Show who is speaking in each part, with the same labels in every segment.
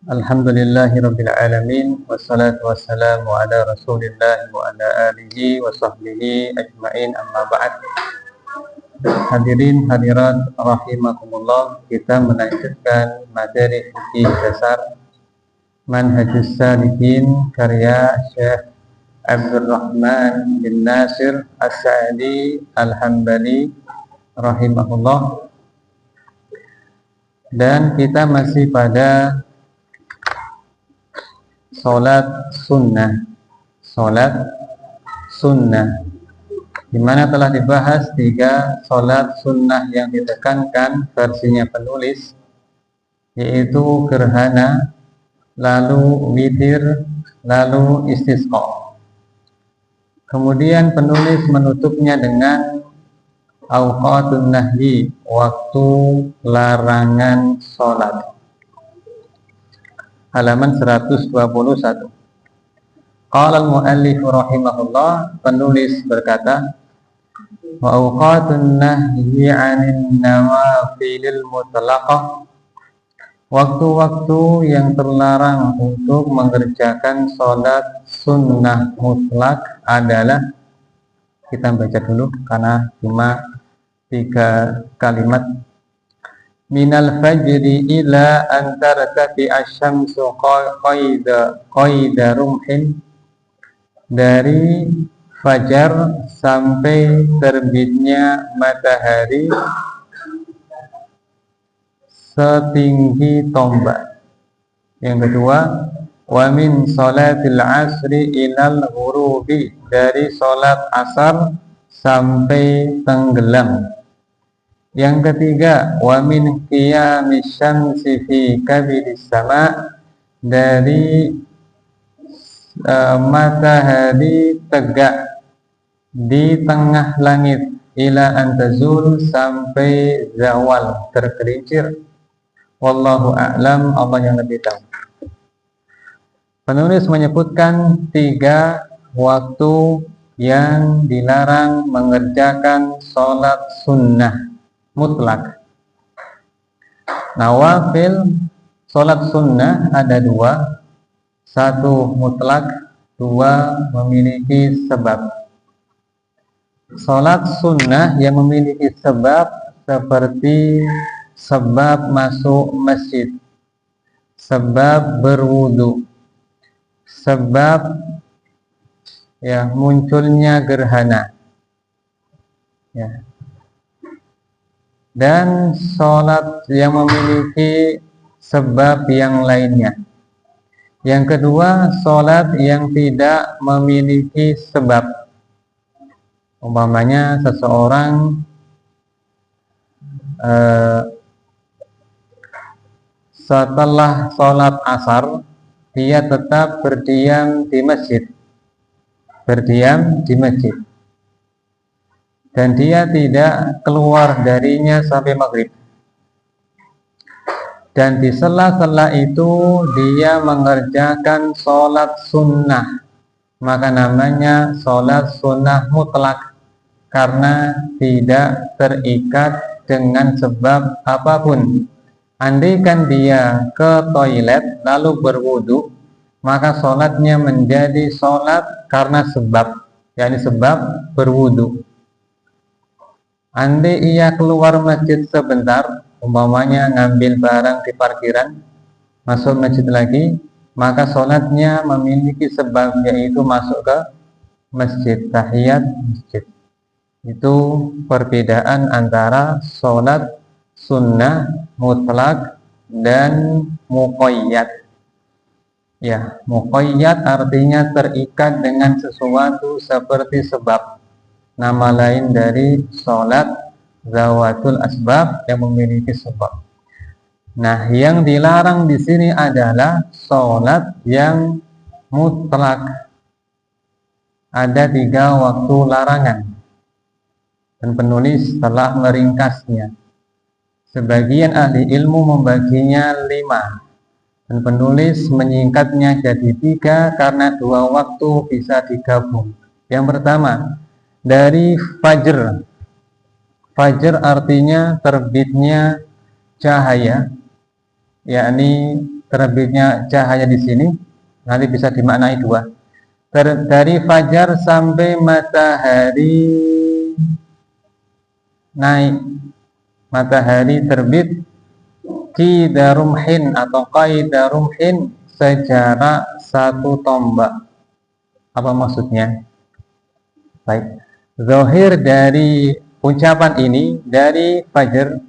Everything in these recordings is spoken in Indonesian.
Speaker 1: Alhamdulillahirabbil alamin wassalatu wassalamu ala Rasulillah wa ala alihi wa sahbihi ajmain, amma ba'd. Hadirin hadirat rahimakumullah, kita melanjutkan materi fikih dasar Manhajus Salikin karya Syekh Abdurrahman bin Nasir As-Sa'di Al-Hambali rahimahullah. Dan kita masih pada Salat sunnah, di mana telah dibahas 3 salat sunnah yang ditekankan versinya penulis, yaitu gerhana, lalu witir, lalu istisqa. Kemudian penulis menutupnya dengan auqatun nahyi, waktu larangan salat. Halaman 121. Qala al-muallif rahimahullah, penulis berkata, wa awqatun nahyi 'anil nawafilil mutlaqah, waktu-waktu yang terlarang untuk mengerjakan salat sunnah mutlak adalah, kita baca dulu karena cuma 3 kalimat. Minal fajri ila antartafi asyamsu qaida rumhin, dari fajar sampai terbitnya matahari setinggi tombak. Yang kedua, wa min salatil asri ilal ghurubi, dari salat asar sampai tenggelam. Yang ketiga, wa min qiyamis syamsi fi kabidis sama, dari matahari tegak di tengah langit, ila antazul, sampai zawal, tergelincir. Wallahu a'lam, Allah yang lebih tahu. Penulis menyebutkan 3 waktu yang dilarang mengerjakan sholat sunnah mutlak. Nawafil sholat sunnah ada 2, 1 mutlak, 2 memiliki sebab. Sholat sunnah yang memiliki sebab seperti sebab masuk masjid, sebab berwudu, sebab munculnya gerhana, dan sholat yang memiliki sebab yang lainnya. Yang kedua, sholat yang tidak memiliki sebab. Umpamanya seseorang setelah sholat asar, dia tetap berdiam di masjid, dan dia tidak keluar darinya sampai maghrib. Dan di sela-sela itu dia mengerjakan sholat sunnah, maka namanya sholat sunnah mutlak, karena tidak terikat dengan sebab apapun. Andaikan dia ke toilet lalu berwudu, maka sholatnya menjadi sholat karena sebab, yakni sebab berwudu. Andai ia keluar masjid sebentar, umpamanya ngambil barang di parkiran, masuk masjid lagi, maka sholatnya memiliki sebab, yaitu masuk ke masjid, tahiyat masjid. Itu perbedaan antara sholat sunnah mutlak dan muqayyad. Muqayyad artinya terikat dengan sesuatu seperti sebab. Nama lain dari sholat zawatul asbab, yang memiliki sebab. Nah, yang dilarang di sini adalah sholat yang mutlak. Ada 3 waktu larangan, dan penulis telah meringkasnya. Sebagian ahli ilmu membaginya 5, dan penulis menyingkatnya jadi 3 karena 2 waktu bisa digabung. Yang pertama, dari fajar. Fajar artinya terbitnya cahaya, yakni terbitnya cahaya di sini nanti bisa dimaknai dua. Dari fajar sampai matahari naik, matahari terbit qida rumhin atau qaida rumhin, secara satu tombak. Apa maksudnya? Baik, zahir dari ucapan ini dari fajar,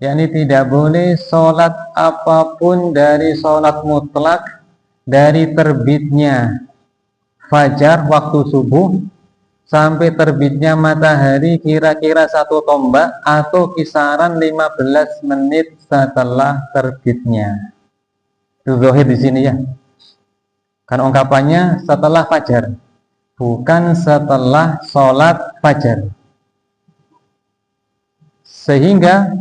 Speaker 1: yakni tidak boleh sholat apapun dari sholat mutlak dari terbitnya fajar waktu subuh sampai terbitnya matahari kira-kira satu tombak atau kisaran 15 menit setelah terbitnya. Itu zahir di sini ya. Karena ungkapannya setelah fajar, bukan setelah sholat fajar. Sehingga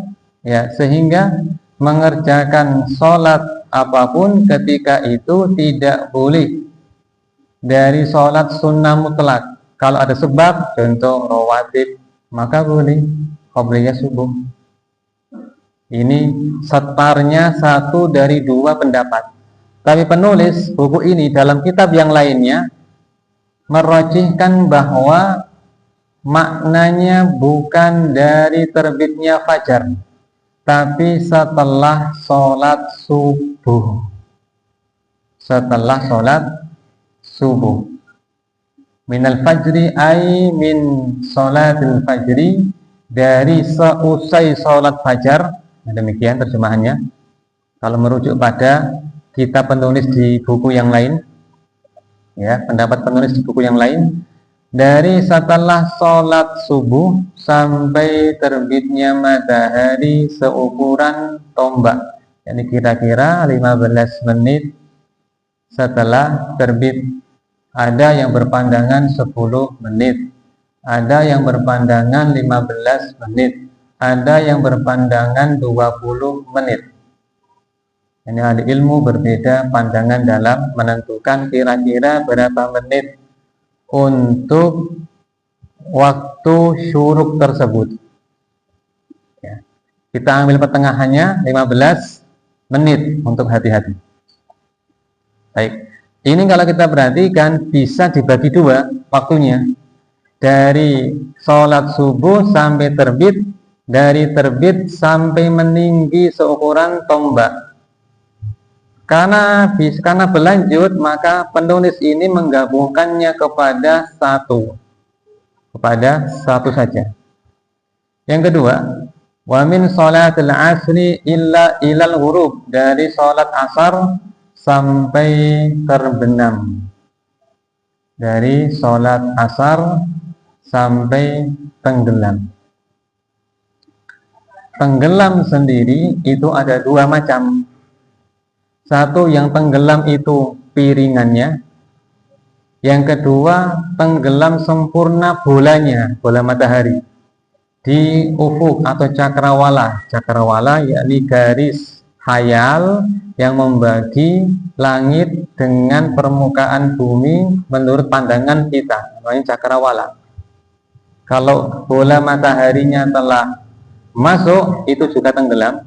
Speaker 1: mengerjakan sholat apapun ketika itu tidak boleh dari sholat sunnah mutlak. Kalau ada sebab, contoh rawatib, maka boleh qobliyah subuh. Ini setarnya satu dari dua pendapat. Tapi penulis buku ini dalam kitab yang lainnya merajihkan bahwa maknanya bukan dari terbitnya fajar, tapi setelah sholat subuh. Setelah sholat subuh. Minal fajri ay min sholatil fajri, dari seusai sholat fajar. Demikian terjemahannya. Kalau merujuk pada kitab penulis di buku yang lain, ya, pendapat penulis di buku yang lain, dari setelah sholat subuh sampai terbitnya matahari seukuran tombak, yakni kira-kira 15 menit setelah terbit. Ada yang berpandangan 10 menit, ada yang berpandangan 15 menit, ada yang berpandangan 20 menit. Ini ahli ilmu berbeda pandangan dalam menentukan kira-kira berapa menit untuk waktu syuruk tersebut. Ya. Kita ambil pertengahannya 15 menit untuk hati-hati. Baik. Ini kalau kita perhatikan bisa dibagi dua waktunya. Dari sholat subuh sampai terbit, dari terbit sampai meninggi seukuran tombak. Karena berlanjut, maka penulis ini menggabungkannya kepada satu saja. Yang kedua, wa min sholatil asri illa ilal ghurub, dari sholat asar sampai terbenam. Dari sholat asar sampai tenggelam. Tenggelam sendiri itu ada dua macam. Satu, yang tenggelam itu piringannya. Yang kedua, tenggelam sempurna bolanya, bola matahari di ufuk atau cakrawala. Cakrawala yakni garis khayal yang membagi langit dengan permukaan bumi menurut pandangan kita, namanya cakrawala. Kalau bola mataharinya telah masuk, itu juga tenggelam.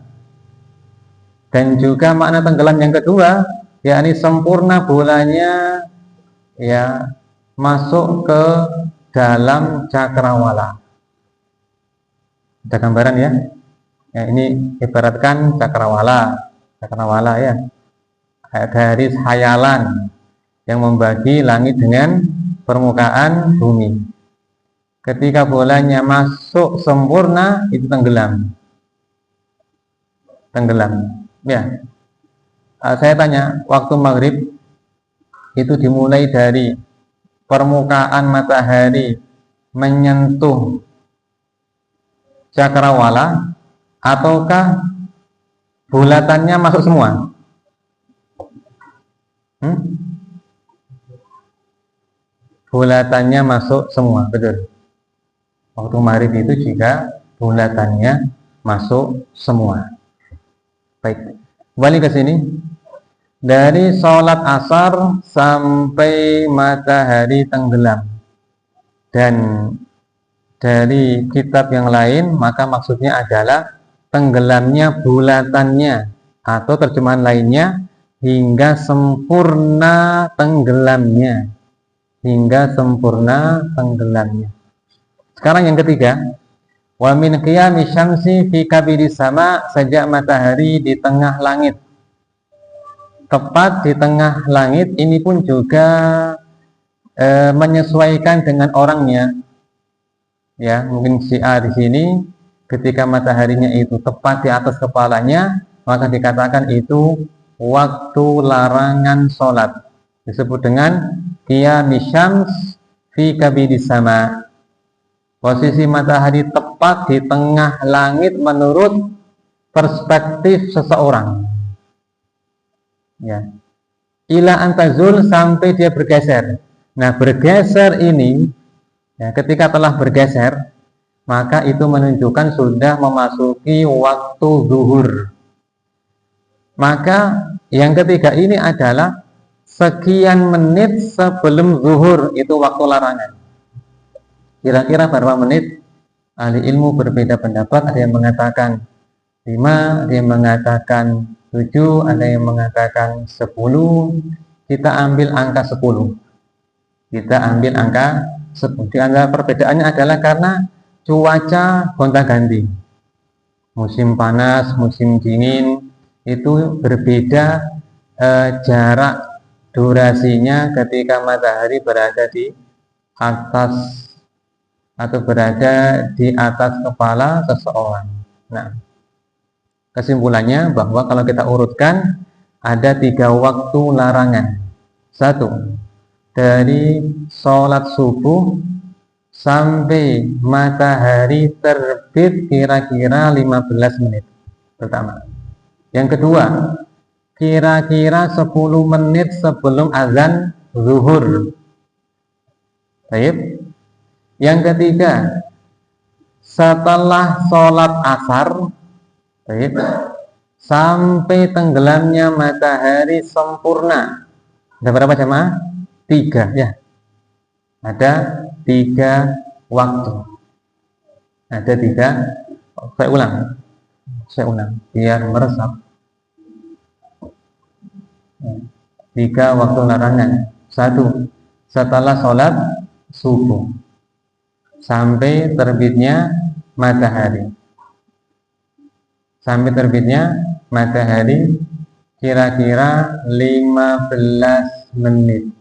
Speaker 1: Dan juga makna tenggelam yang kedua, yakni sempurna bolanya ya masuk ke dalam cakrawala. Ada gambaran ya? Ya, ini ibaratkan cakrawala ya, garis khayalan yang membagi langit dengan permukaan bumi. Ketika bolanya masuk sempurna, itu tenggelam. Ya, saya tanya, waktu maghrib itu dimulai dari permukaan matahari menyentuh cakrawala, ataukah bulatannya masuk semua? Bulatannya masuk semua, betul. Waktu maghrib itu juga bulatannya masuk semua. Baik, kembali ke sini. Dari sholat asar sampai matahari tenggelam. Dan dari kitab yang lain, maka maksudnya adalah tenggelamnya bulatannya, atau terjemahan lainnya hingga sempurna tenggelamnya, hingga sempurna tenggelamnya. Sekarang yang ketiga, wa min qiyami syamsi fi kabidis sama, sejak matahari di tengah langit, tepat di tengah langit. Ini pun juga menyesuaikan dengan orangnya, ya. Mungkin si A di sini ketika mataharinya itu tepat di atas kepalanya, maka dikatakan itu waktu larangan sholat, disebut dengan qiyamis syams fi kabidis sama. Posisi matahari tepat di tengah langit menurut perspektif seseorang, ya. Ila antazul, sampai dia bergeser. Nah, bergeser ini, ya, ketika telah bergeser, maka itu menunjukkan sudah memasuki waktu zuhur. Maka yang ketiga ini adalah sekian menit sebelum zuhur, itu waktu larangan. Kira-kira berapa menit? Ahli ilmu berbeda pendapat. Ada yang mengatakan 5, ada yang mengatakan 7, ada yang mengatakan 10. Kita ambil angka 10. Kita ambil angka 10. Di antara perbedaannya adalah karena cuaca gonta-ganti. Musim panas, musim dingin itu berbeda jarak durasinya ketika matahari berada di atas atau berada di atas kepala seseorang. Nah, kesimpulannya bahwa kalau kita urutkan ada 3 waktu larangan. 1, dari sholat subuh sampai matahari terbit kira-kira 15 menit pertama. Yang kedua, kira-kira 10 menit sebelum azan zuhur. Baik. Yang ketiga, setelah sholat asar, baik, sampai tenggelamnya matahari sempurna. Ada berapa jamaah? 3, ya. Ada 3 waktu. Ada 3. Saya ulang biar meresap. 3 waktu larangan. 1, setelah sholat subuh sampai terbitnya matahari. Sampai terbitnya matahari kira-kira 15 menit.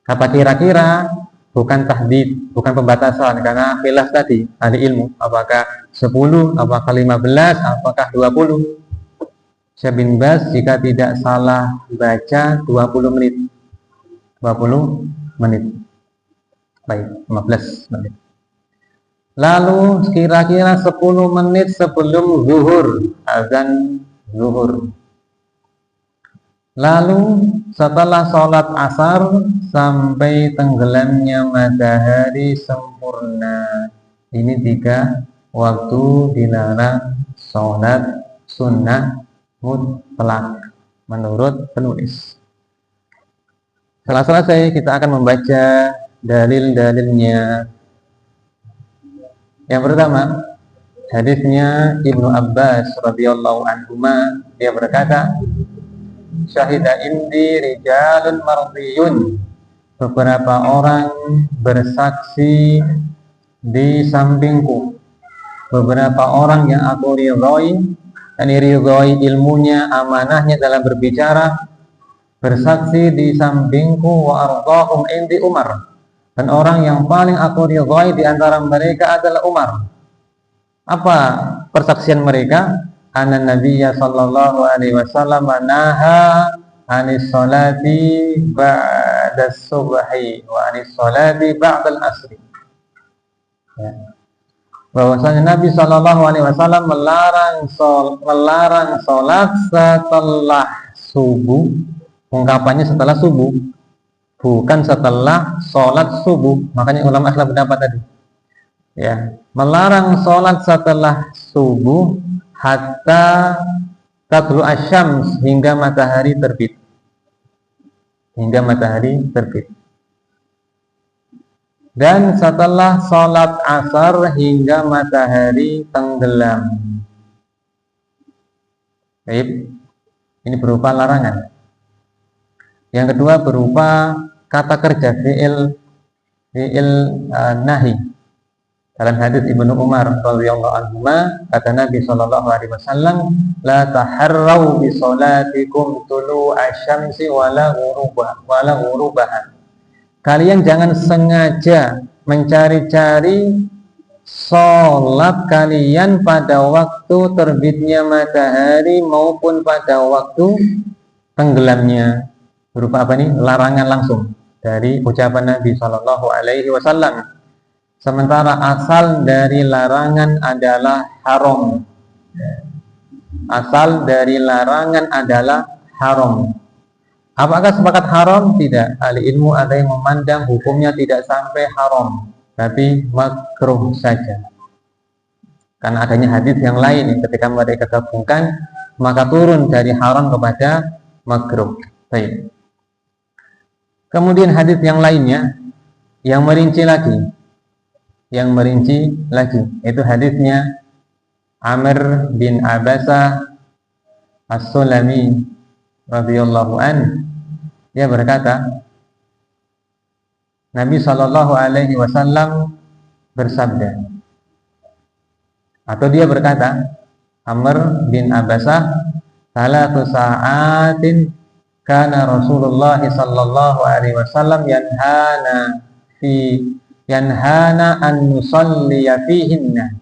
Speaker 1: Apa kira-kira? Bukan tahdid, bukan pembatasan, karena khilaf tadi ahli ilmu, apakah 10, apakah 15, apakah 20. Syekh bin Baz jika tidak salah baca 20 menit. 20 menit. Baik, 15 menit. Lalu kira-kira 10 menit sebelum zuhur, azan zuhur. Lalu setelah sholat asar sampai tenggelamnya matahari sempurna. Ini 3 waktu dilarang sholat sunnah mutlak menurut penulis. Setelah selesai kita akan membaca dalil-dalilnya. Yang pertama, hadisnya Ibnu Abbas radhiyallahu anhuma, dia berkata, syahida indi rijalun mardiyun, beberapa orang bersaksi di sampingku, beberapa orang yang aku ridhoi, dan ridhoi ilmunya, amanahnya dalam berbicara, bersaksi di sampingku, wa ardhahum indi Umar, dan orang yang paling aku ridhoi di antara mereka adalah Umar. Apa persaksian mereka? Anna Nabiyya sallallahu alaihi wasallam naha anis salati ba'da subhi wa anis salati ba'da al-asri. Ya. Bahwasanya Nabi sallallahu alaihi wasallam melarang salat setelah subuh. Ungkapannya setelah subuh, bukan setelah sholat subuh. Makanya ulama khilaf pendapat tadi, ya, melarang sholat setelah subuh hatta tatlu asyams, hingga matahari terbit. Hingga matahari terbit. dan setelah sholat asar hingga matahari tenggelam. Baik, ini berupa larangan. Yang kedua berupa kata kerja fi'il nahi. Dalam hadis Ibnu Umar radhiyallahu anhu, kata Nabi sallallahu alaihi wasallam, la taharrau bi salatikum tulu asy-syamsi wala ghurubaha. Kalian jangan sengaja mencari-cari salat kalian pada waktu terbitnya matahari maupun pada waktu tenggelamnya. Berupa apa nih? Larangan langsung dari ucapan Nabi sallallahu alaihi wasallam. Sementara asal dari larangan adalah haram. Asal dari larangan adalah haram. Apakah sepakat haram? Tidak. Ahli ilmu ada yang memandang hukumnya tidak sampai haram, tapi makruh saja. Karena adanya hadis yang lain, ketika mereka gabungkan, maka turun dari haram kepada makruh. Baik. Kemudian hadis yang lainnya yang merinci lagi. Itu hadisnya Amr bin Abasa As-Sulami radhiyallahu an. Dia berkata, Nabi sallallahu alaihi wasallam bersabda, atau dia berkata, Amr bin Abasa, salatu sa'atin kana Rasulullah sallallahu alaihi wasallam yanhana an nusalliya fihinna.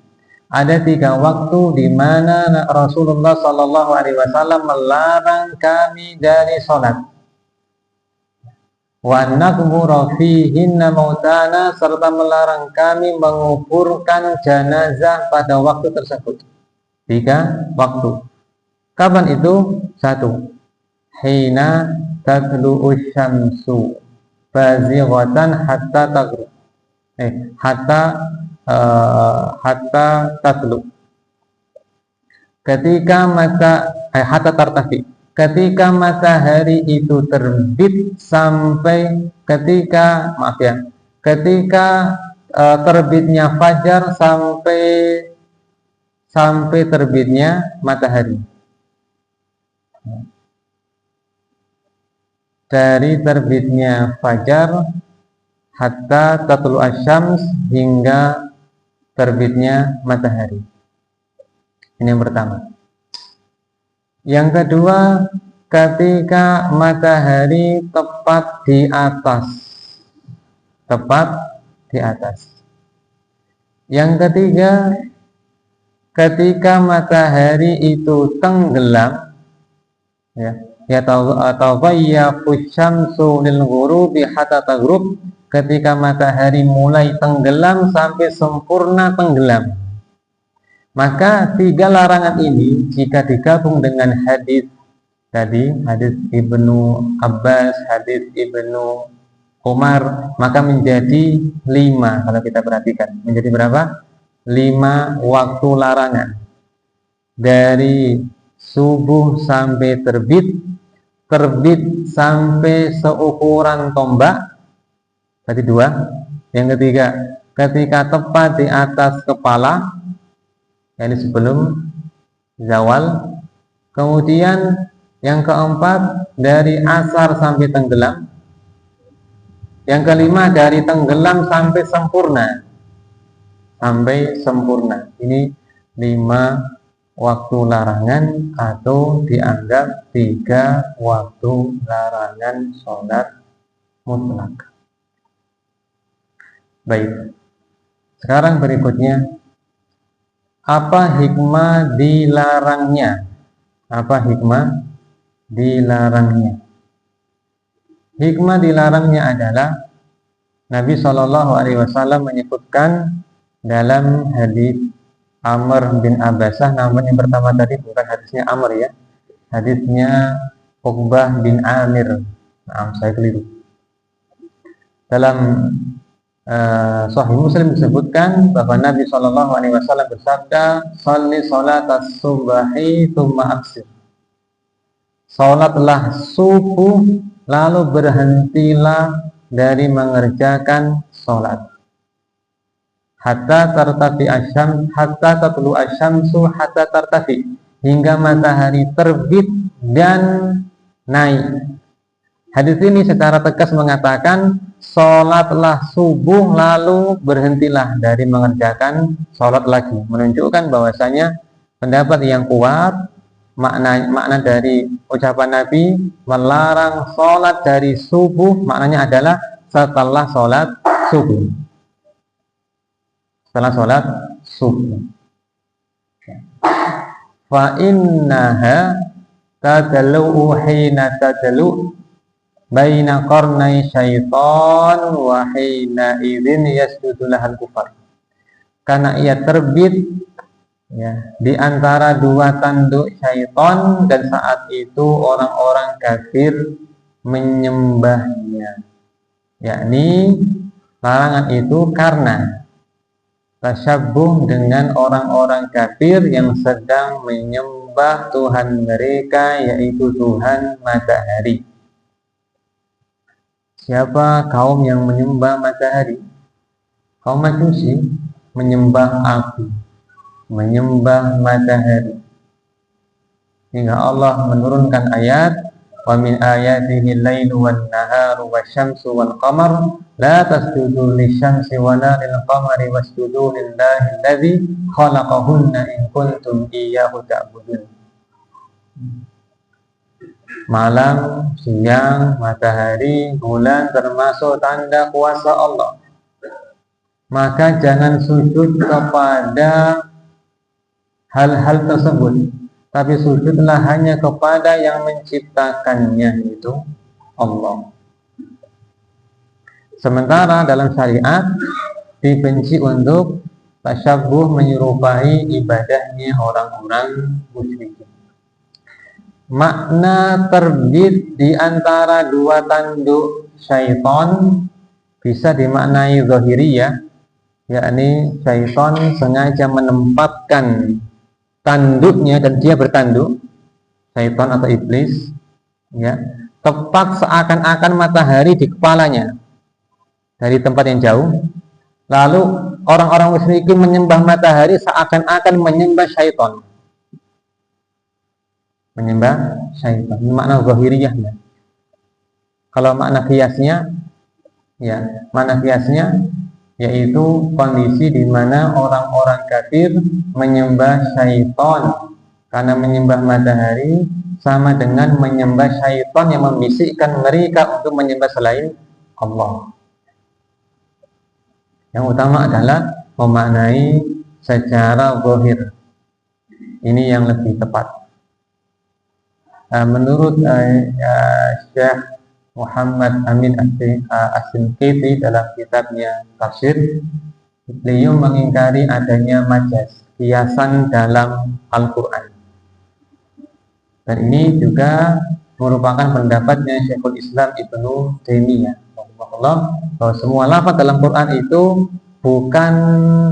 Speaker 1: Ada 3 waktu di mana Rasulullah sallallahu alaihi wasallam melarang kami dari salat. Wa nakbura fihinna mautana, serta melarang kami menguburkan jenazah pada waktu tersebut. 3 waktu. Kapan itu? 1. Hina tadlu'u syamsu bazighatan hatta taghrib. Hatta tatlu. Hatta tartafi. Ketika matahari itu terbit sampai ketika terbitnya fajar sampai terbitnya matahari. Dari terbitnya fajar hatta tatlu asyams, hingga terbitnya matahari. Ini yang pertama. Yang kedua, ketika matahari tepat di atas. Yang ketiga, ketika matahari itu tenggelam, yatawayyafu syamsu lil ghurubi hatta taghrub, ketika matahari mulai tenggelam sampai sempurna tenggelam. Maka 3 larangan ini jika digabung dengan hadis tadi, hadis Ibnu Abbas, hadis Ibnu Umar, maka menjadi 5. Kalau kita perhatikan, menjadi berapa? 5 waktu larangan. Dari subuh sampai terbit sampai seukuran tombak. Berarti 2. Yang ketiga, ketika tepat di atas kepala, yakni sebelum zawal. Kemudian yang keempat, dari asar sampai tenggelam. Yang kelima, dari tenggelam sampai sempurna. Ini 5 waktu larangan, atau dianggap 3 waktu larangan sholat mutlak. Baik, sekarang berikutnya, apa hikmah dilarangnya? Hikmah dilarangnya adalah Nabi Shallallahu Alaihi Wasallam menyebutkan dalam hadis Amr bin Abasah, namun yang pertama tadi bukan hadisnya Amr ya, hadisnya Uqbah bin Amir. Saya keliru. Dalam Sahih Muslim disebutkan bahwa Nabi Shallallahu Alaihi Wasallam bersabda, "Sholli sholatas subahi tsumma aqsir." Salatlah subuh, lalu berhentilah dari mengerjakan salat. hatta tartafi asyam hatta tatlu asyamsu hatta tartafi, hingga matahari terbit dan naik. Hadis ini secara tegas mengatakan sholatlah subuh lalu berhentilah dari mengerjakan sholat lagi, menunjukkan bahwasanya pendapat yang kuat, makna dari ucapan Nabi melarang sholat dari subuh, maknanya adalah setelah sholat subuh. Setelah sholat subuh. Fa innaha tadlu hina tadlu baina qarnai syaitan wa hina idzin yasjudu lahal kufar. Karena ia terbit ya, di antara dua tanduk syaitan, dan saat itu orang-orang kafir menyembahnya. Yakni larangan itu karena tasyabbuh dengan orang-orang kafir yang sedang menyembah Tuhan mereka, yaitu Tuhan matahari. Siapa kaum yang menyembah matahari? Kaum Majusi menyembah api, menyembah matahari, hingga Allah menurunkan ayat wa min ayatihi al-lailu wan-naharu wasyamsu wal-qamar la tasjudu lisyamsi wala lil-qamari wasjudu lillahi alladzi khalaqahunna in kuntum iyyahu ta'budun. Malam, siang, matahari, bulan termasuk tanda kuasa Allah. Maka jangan sujud kepada hal-hal tersebut, tapi sujudlah hanya kepada yang menciptakannya, itu Allah. Sementara dalam syariat dibenci untuk tasyabbuh, menyerupai ibadahnya orang-orang musyrikin. Makna terbit di antara dua tanduk syaitan bisa dimaknai zahiriyah, yakni syaitan sengaja menempatkan tanduknya dan dia bertanduk, syaitan atau iblis ya, tepat seakan-akan matahari di kepalanya dari tempat yang jauh. Lalu orang-orang musyrikin menyembah matahari seakan-akan menyembah syaitan. Menyembah syaitan, ini makna zahiriyahnya. Kalau makna kiasnya ya, makna kiasnya yaitu kondisi di mana orang-orang kafir menyembah syaitan, karena menyembah matahari sama dengan menyembah syaitan yang membisikkan mereka untuk menyembah selain Allah. Yang utama adalah memaknai secara zahir. Ini yang lebih tepat. Menurut Syekh Muhammad Amin As-Sinqiti dalam kitabnya Tafsir, beliau mengingkari adanya majaz, kiasan dalam Al-Quran. Dan ini juga merupakan pendapatnya Syekhul Islam Ibnu Taimiyah, bahwa semua lafaz dalam Quran itu bukan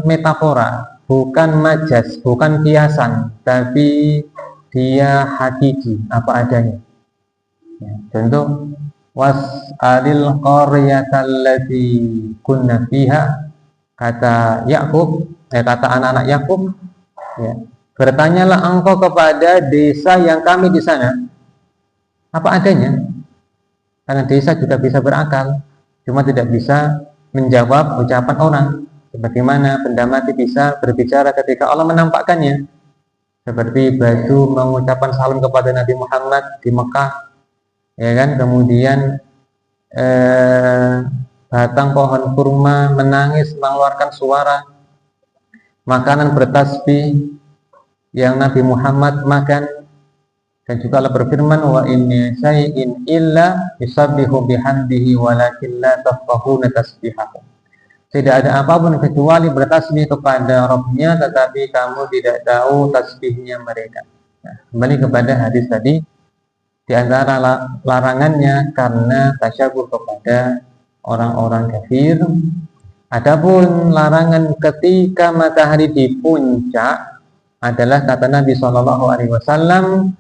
Speaker 1: metafora, bukan majaz, bukan kiasan, tapi dia hakiki, apa adanya. Ya, contoh, was'alil qaryatal lati kunna fiha, kata Yakub, kata anak-anak Yakub, ya, bertanyalah engkau kepada desa yang kami di sana, apa adanya. Karena desa juga bisa berakal, cuma tidak bisa menjawab ucapan orang. Sebagaimana benda mati bisa berbicara ketika Allah menampakkannya, seperti batu mengucapkan salam kepada Nabi Muhammad di Mekah, ya kan. Kemudian batang pohon kurma menangis mengeluarkan suara, makanan bertasbih yang Nabi Muhammad makan. Dan juga Allah berfirman, wa inni syai'in illa yusabbihu bihamdihi walakin la tafqahuna tasbihahum. Tidak ada apapun kecuali bertasbih kepada Rabb-Nya, tetapi kamu tidak tahu tasbihnya mereka. Nah, kembali kepada hadis tadi, di antara larangannya karena tasyabuh kepada orang-orang kafir. Adapun larangan ketika matahari di puncak adalah kata Nabi SAW,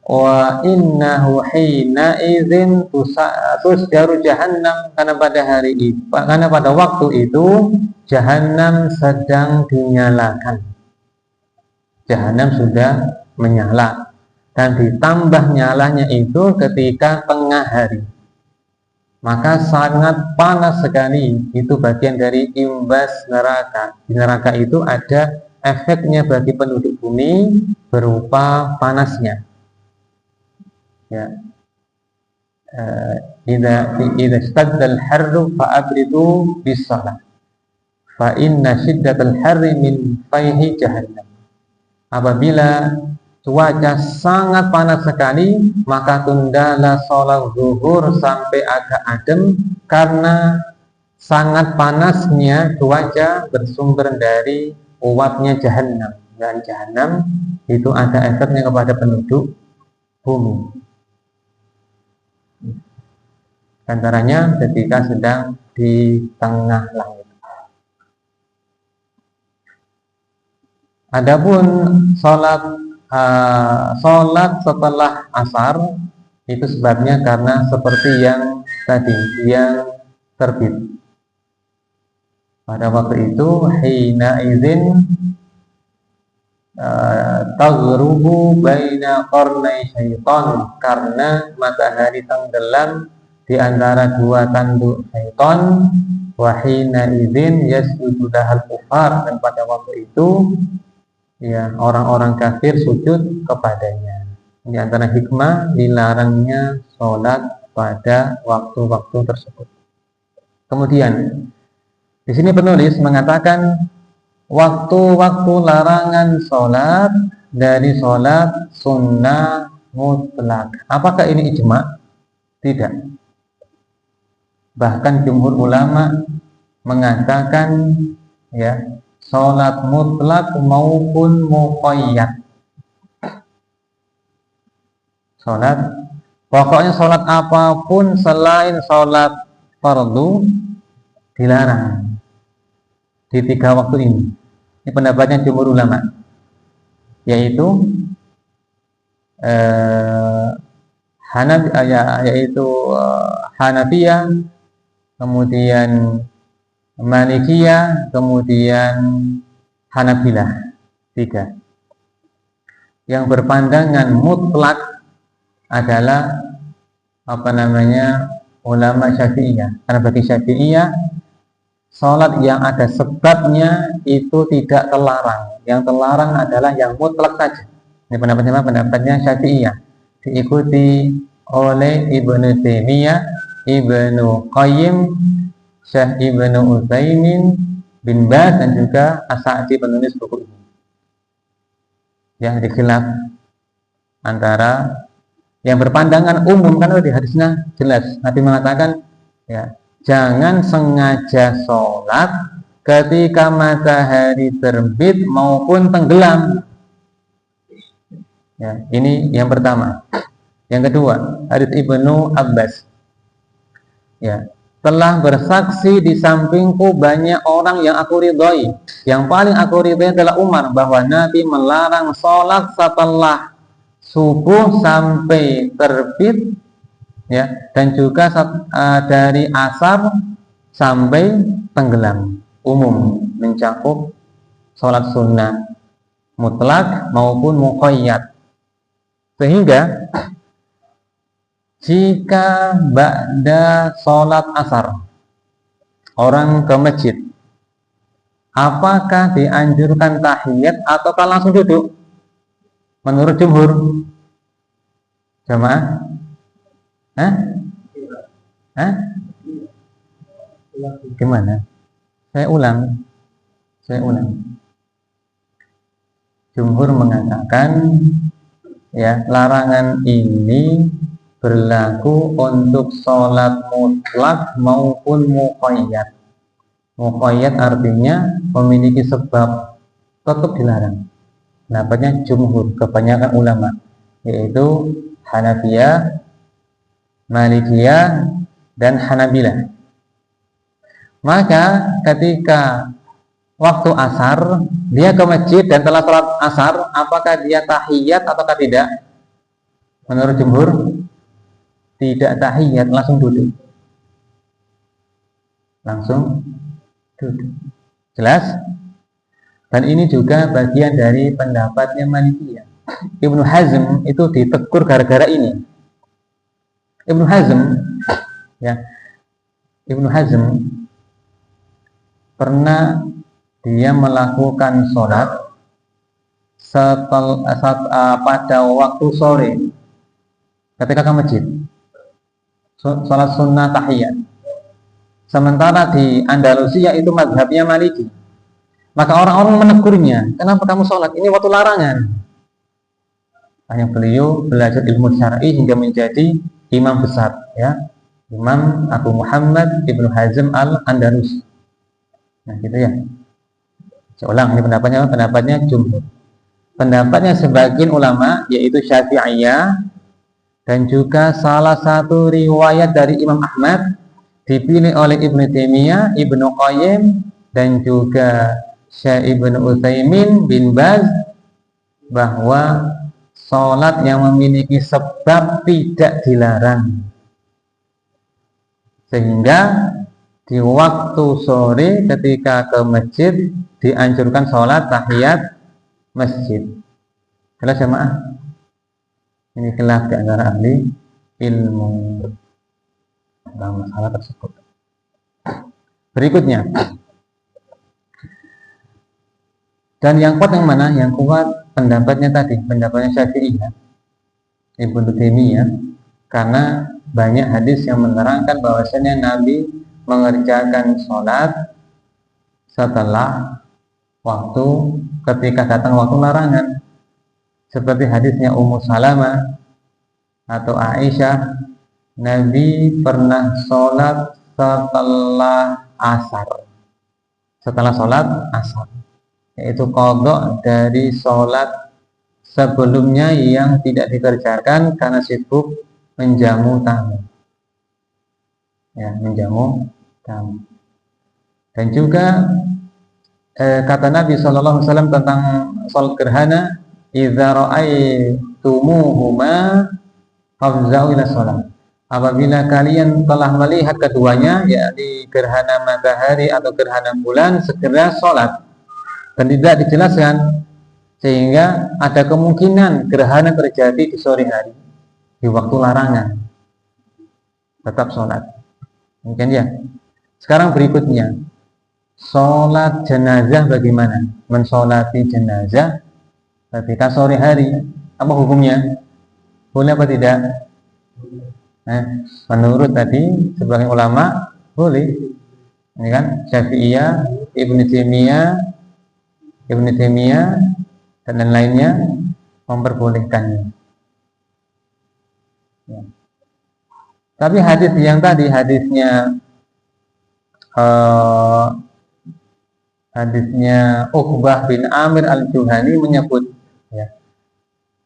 Speaker 1: wa innahu hina idzin tusjaru jahannam, karena pada waktu itu jahannam sedang dinyalakan. Jahannam sudah menyala dan ditambah nyalanya itu ketika tengah hari, maka sangat panas sekali. Itu bagian dari imbas neraka. Di neraka itu ada efeknya bagi penduduk bumi berupa panasnya. Ya, idza staddal harru fa'abridu bis-shalah fa inna shiddatal harri min fayhi jahannam. Apabila cuaca sangat panas sekali, maka tundalah sholat zuhur sampai agak adem, karena sangat panasnya cuaca bersumber dari uapnya jahannam, dan jahannam itu ada efeknya kepada penduduk bumi. Antaranya ketika sedang di tengah langit. Adapun sholat setelah asar itu sebabnya karena seperti yang tadi, yang terbit. Pada waktu itu hina idzin taghrubu baina qarnai syaitan, karena matahari tenggelam di antara dua tanduk syaitan. Wa hina idzin yasjudu lahal kufar, dan pada waktu itu ya orang-orang kafir sujud kepadanya. Di antara hikmah dilarangnya sholat pada waktu-waktu tersebut. Kemudian di sini penulis mengatakan waktu-waktu larangan sholat dari sholat sunnah mutlak. Apakah ini ijma'? Tidak. Bahkan jumhur ulama mengatakan ya, sholat mutlak maupun muqayyad. Pokoknya sholat apapun selain sholat fardu dilarang di 3 waktu ini. Ini pendapatnya jumhur ulama, yaitu Hanafiyah, kemudian Malikiyah, kemudian Hanabilah. 3 yang berpandangan mutlak adalah ulama Syafi'iyah. Karena bagi Syafi'iyah sholat yang ada sebabnya itu tidak terlarang. Yang terlarang adalah yang mutlak saja. Ini pendapatnya Syafi'iyah, diikuti oleh Ibnu Taimiyah, Ibnu Qayyim, Syekh Ibnu Utsaimin, bin Baz, dan juga As-Sa'di penulis buku ini. Yang dikhilaf antara yang berpandangan umum, kan di hadisnya jelas Nabi mengatakan ya, jangan sengaja sholat ketika matahari terbit maupun tenggelam. Ya, ini yang pertama. Yang kedua, hadis Ibnu Abbas. Ya, telah bersaksi di sampingku banyak orang yang aku ridhoi. Yang paling aku ridhoi adalah Umar, bahwa Nabi melarang sholat setelah subuh sampai terbit, ya, dan juga dari asar sampai tenggelam. Umum, mencakup sholat sunnah mutlak maupun muqayyad. Sehingga jika ba'da sholat asar orang ke masjid, apakah dianjurkan tahiyat ataukah langsung duduk? Menurut jumhur jamaah, gimana? Saya ulang. Jumhur mengatakan ya, larangan ini berlaku untuk sholat mutlak maupun muqayyad. Muqayyad artinya memiliki sebab, tetap dilarang. Pendapatnya jumhur, kebanyakan ulama, yaitu Hanafiyah, Malikiyah, dan Hanabilah. Maka ketika waktu asar dia ke masjid dan telah sholat asar, apakah dia tahiyat ataukah tidak? Menurut jumhur tidak tahiyat, langsung duduk. Langsung duduk. Jelas? Dan ini juga bagian dari pendapatnya Malikiyah. Ibnu Hazm itu ditegur gara-gara ini. Ibnu Hazm, ya, Ibnu Hazm pernah dia melakukan sholat pada waktu sore ketika ke masjid, sholat sunnah tahiyat. Sementara di Andalusia itu mazhabnya Maliki. Maka orang-orang menegurnya, kenapa kamu sholat? Ini waktu larangan. Hanya beliau belajar ilmu syar'i hingga menjadi imam besar, ya, Imam Abu Muhammad Ibnu Hazm al-Andalusi. Nah, gitu ya. Saya ulang, ini pendapatnya jumhur. Pendapatnya sebagian ulama yaitu Syafi'iyah dan juga salah satu riwayat dari Imam Ahmad dipilih oleh Ibnu Taimiyah, Ibnu Qayyim dan juga Syekh Ibnu Utsaimin bin Baz bahwa sholat yang memiliki sebab tidak dilarang. Sehingga di waktu sore ketika ke masjid dianjurkan sholat tahiyat masjid. Jelas jemaah? Ini khilaf di antara ahli ilmu tentang masalah tersebut. Berikutnya, dan yang kuat yang mana? Yang kuat pendapatnya tadi, pendapatnya Syafi'iyah, Ibnu Taimiyah, karena banyak hadis yang menerangkan bahwasanya Nabi mengerjakan sholat setelah waktu ketika datang waktu larangan, seperti hadisnya Ummu Salamah atau Aisyah, Nabi pernah sholat setelah asar, yaitu qadha dari sholat sebelumnya yang tidak dikerjakan karena sibuk menjamu tamu, ya, menjamu tamu. Dan juga kata Nabi SAW tentang sholat gerhana, idza ra'aitumuhuma fafza'u ila sholat. Apabila kalian telah melihat keduanya, yakni gerhana matahari atau gerhana bulan, segera sholat. Dan tidak dijelaskan, sehingga ada kemungkinan gerhana terjadi di sore hari, di waktu larangan. Tetap sholat. Mungkin ya. Sekarang berikutnya, sholat jenazah bagaimana? Mensolati jenazah ketika sore hari, apa hukumnya? Boleh apa tidak? Menurut tadi sebagian ulama boleh, ini kan Syafi'iyah, Ibnu Taimiyah dan lainnya memperbolehkannya. Ya. Tapi hadis yang tadi, hadisnya Uqbah bin Amir al-Juhani menyebut, ya,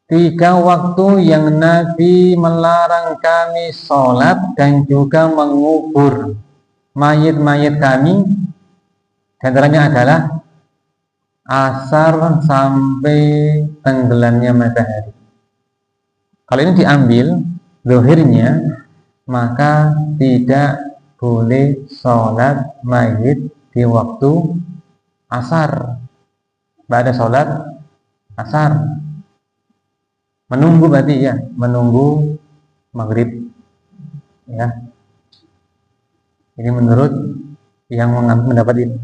Speaker 1: 3 waktu yang Nabi melarang kami sholat dan juga mengubur mayit-mayit kami, diantaranya adalah asar sampai tenggelamnya matahari. Kalau ini diambil zahirnya, maka tidak boleh sholat mayit di waktu asar, pada sholat asar. Menunggu berarti, ya, menunggu maghrib, ya. Ini menurut yang mendapat ini.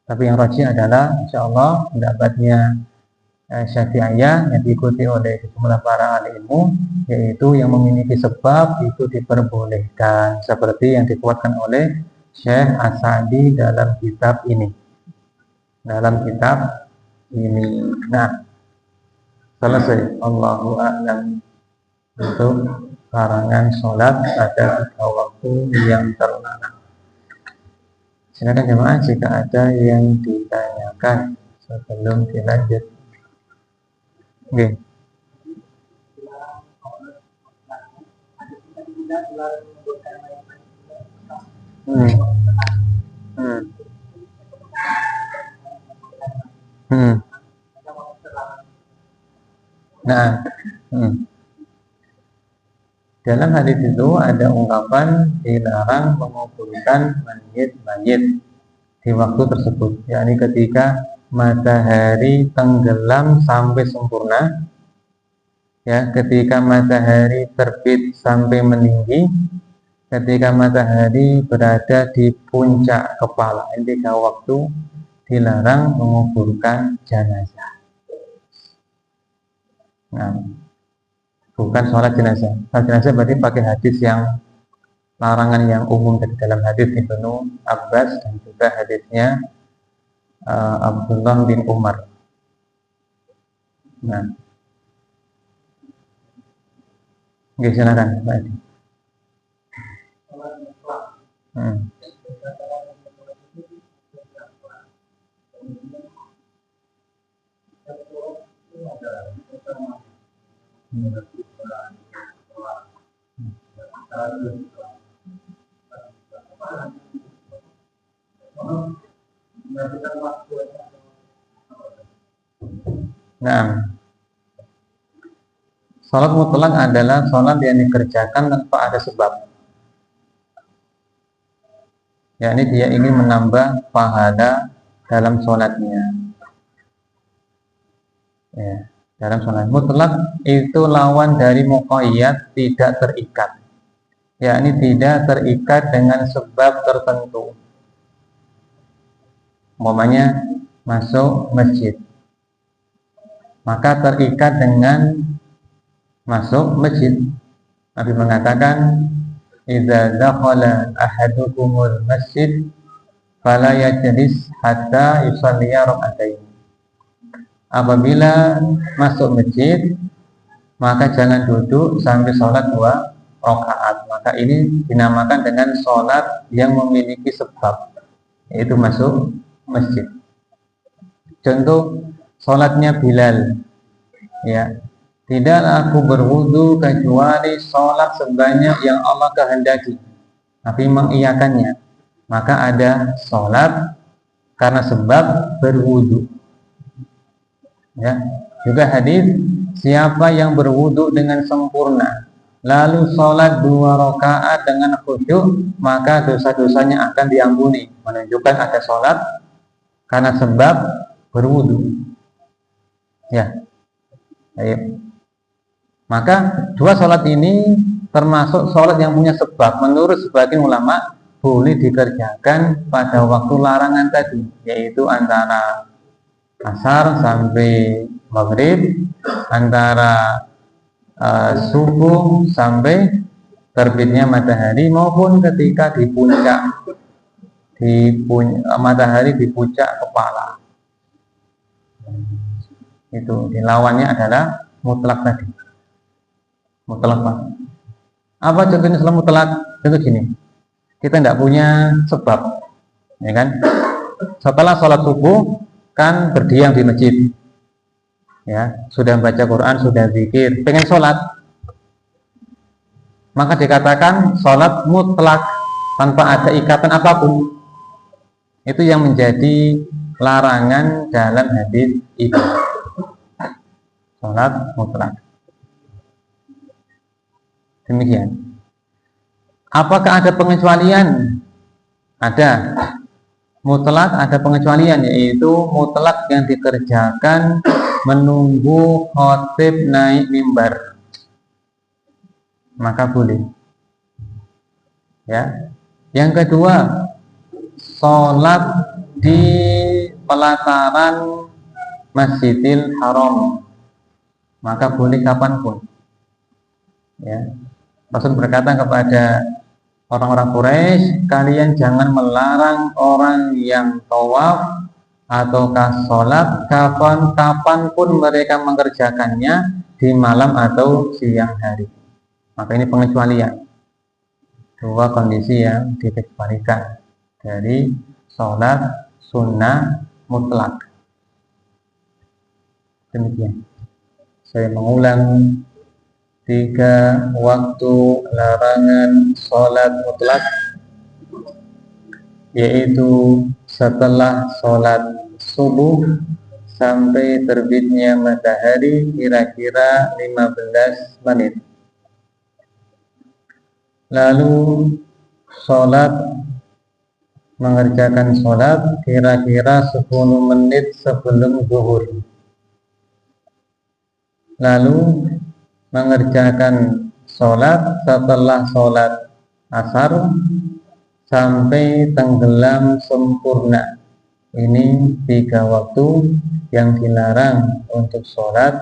Speaker 1: Tapi yang rajih adalah insyaallah pendapatnya Syafi'iyah yang diikuti oleh sejumlah para ahli ilmu, yaitu yang memiliki sebab itu diperbolehkan, seperti yang dikuatkan oleh Syekh As-Sa'di dalam kitab ini. Nah, selesai. Allahu a'lam untuk larangan sholat pada 3 waktu yang terlarang. Silakan jemaah jika ada yang ditanyakan sebelum dilanjut. Oke. Nah, Dalam hadis itu ada ungkapan dilarang menguburkan mayit-mayit di waktu tersebut, yakni ketika matahari tenggelam sampai sempurna, ya, ketika matahari terbit sampai meninggi, ketika matahari berada di puncak kepala. Ini 3 waktu dilarang menguburkan jenazah. Nah, bukan sholat jenazah. Sholat jenazah berarti pakai hadis yang larangan yang umum dari dalam hadis Ibnu Abbas dan juga hadisnya Abdullah bin Umar. Nah, oke, silakan Pak Edi. Nah, sholat mutlak adalah sholat yang dikerjakan tanpa ada sebab. Yakni dia ingin menambah pahala dalam sholatnya. Ya, dalam sholat mutlak itu lawan dari muqayyad, tidak terikat. Yakni tidak terikat dengan sebab tertentu. Umpamanya masuk masjid, maka terikat dengan masuk masjid. Nabi mengatakan, "Idza dakhala ahadukumul masjid fala yajlis hatta yusalliya rak'atain." Apabila masuk masjid, maka jangan duduk sampai sholat 2 rakaat. Maka ini dinamakan dengan sholat yang memiliki sebab, yaitu masuk masjid. Contoh sholatnya Bilal, ya, tidaklah aku berwudu kecuali sholat sebanyak yang Allah kehendaki. Nabi mengiyakannya. Maka ada sholat karena sebab berwudu. Ya, juga hadis, siapa yang berwudu dengan sempurna lalu sholat 2 rakaat dengan khusyuk, maka dosa-dosanya akan diampuni. Menunjukkan ada sholat karena sebab berwudu. Ya, ayo. Maka 2 sholat ini termasuk sholat yang punya sebab. Menurut sebagian ulama boleh dikerjakan pada waktu larangan tadi, yaitu antara asar sampai maghrib, antara subuh sampai terbitnya matahari, maupun ketika di puncak matahari di puncak kepala. Itu lawannya adalah mutlak tadi. Mutlak Pak. Apa contohnya sholat mutlak? Contoh gini, kita tidak punya sebab, ya kan? Setelah sholat subuh kan berdiam di masjid, ya, sudah baca Quran, sudah zikir, pengen sholat, maka dikatakan sholat mutlak tanpa ada ikatan apapun. Itu yang menjadi larangan dalam hadis itu, sholat mutlak. Demikian. Apakah ada pengecualian? Ada. Mutlak ada pengecualian, yaitu mutlak yang dikerjakan menunggu khotib naik mimbar, maka boleh. Ya. Yang kedua, sholat di pelataran Masjidil Haram, maka boleh kapanpun. Ya. Rasul berkata kepada orang-orang Quraisy, kalian jangan melarang orang yang tawaf ataukah sholat kapanpun mereka mengerjakannya, di malam atau siang hari. Maka ini pengecualian, 2 kondisi yang dikecualikan dari sholat sunnah mutlak. Demikian. Saya mengulang, 3 waktu larangan sholat mutlak, yaitu setelah sholat subuh sampai terbitnya matahari kira-kira 15 menit. lalu sholat, mengerjakan sholat kira-kira 10 menit sebelum zuhur, lalu mengerjakan sholat setelah sholat asar sampai tenggelam sempurna. Ini 3 waktu yang dilarang untuk sholat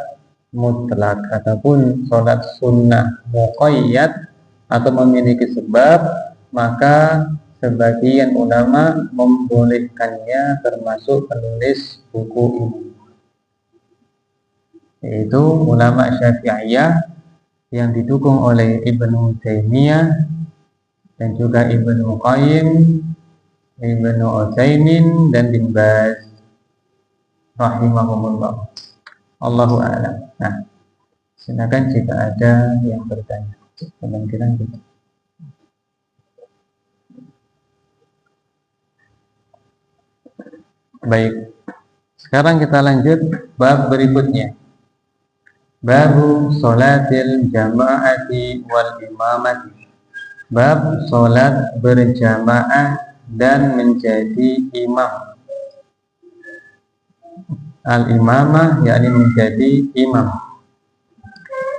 Speaker 1: mutlak ataupun sholat sunnah muqayyad atau memiliki sebab, maka sebagian ulama membolehkannya, termasuk penulis buku ini, yaitu ulama Syafi'iyah yang didukung oleh Ibnu Taimiyah dan juga Ibnu Qayyim, Ibnu Utsaimin dan bin Baz rahimahumullah. Allahu a'lam. Nah, silakan jika ada yang bertanya. Kemungkinan gitu. Baik. Sekarang kita lanjut bab berikutnya. Babu sholatil jama'ati wal imamati. Bab sholat berjamaah dan menjadi imam. Al-imamah yakni menjadi imam.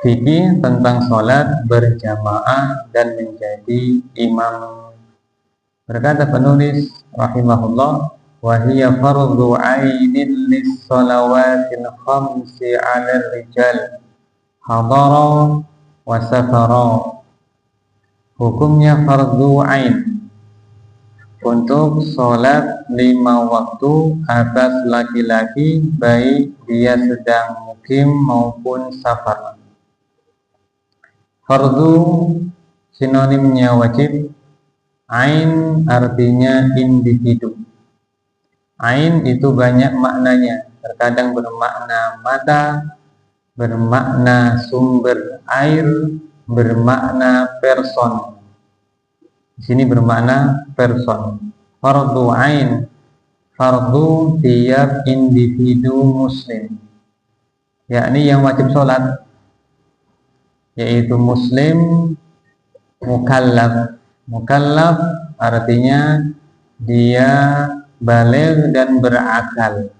Speaker 1: Fikih tentang sholat berjamaah dan menjadi imam. Berkata penulis rahimahullah, wa hiya fardhu 'ainin lis-shalawatil khamsi 'alal rijal hadara wa safara. Hukumnya fardhu 'ain untuk sholat 5 waktu atas laki-laki, baik dia sedang mukim maupun safar. Fardhu sinonimnya wajib, ain artinya individu. Ain itu banyak maknanya, terkadang bermakna mata, bermakna sumber air, bermakna person. Di sini bermakna person. Fardhu ain, fardhu tiap individu muslim, yakni yang wajib sholat, yaitu muslim mukallaf. Mukallaf artinya dia baligh dan berakal.